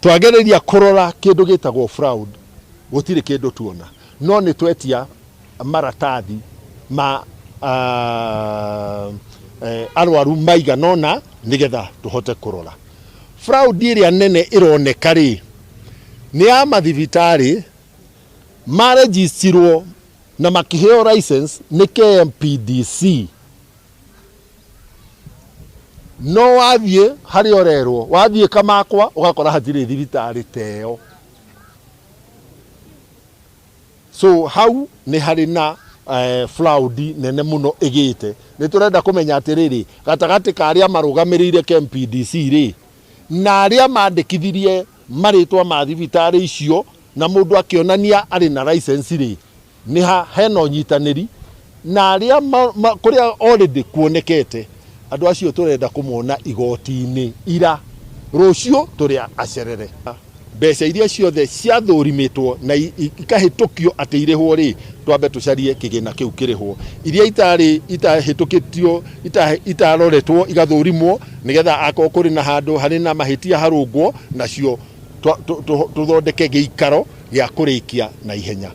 Twageriria kurora kindu gitagwo fraud gutire kindu tuona no ni twetia maratathi ma arwaru maiganona nigetha tuhote kurora fraud iria nene ironeka ri ni ya mathibitari marejistirwo na makiheo license ni KMPDC no wathie hari orerwo wathie kamakwa ugakora hatire thibitari teo so hau ni hari na fraud nene muno igite ni turenda kumenya atiriri gatagati ka aria marugamirire KMPDC ri na aria mandikithirie maritwa ma thibitari icio na mundu akionania ari na license ri ni hena unyitaniri na aria kuria already kuonekete andu acio turenda kumona igoti-ini ira rucio turia acerere mbeca iria ciothe ciathurimitwo na ikahitukio ati irihwo ri twambe tucarie kigina kiu kirihwo iria itahitukitio itaroretwo igathurimwo nigetha akoo kuri na handu hari na mahitia harungwo nacio tuthondeke giikaro gia kurikia na ihenya.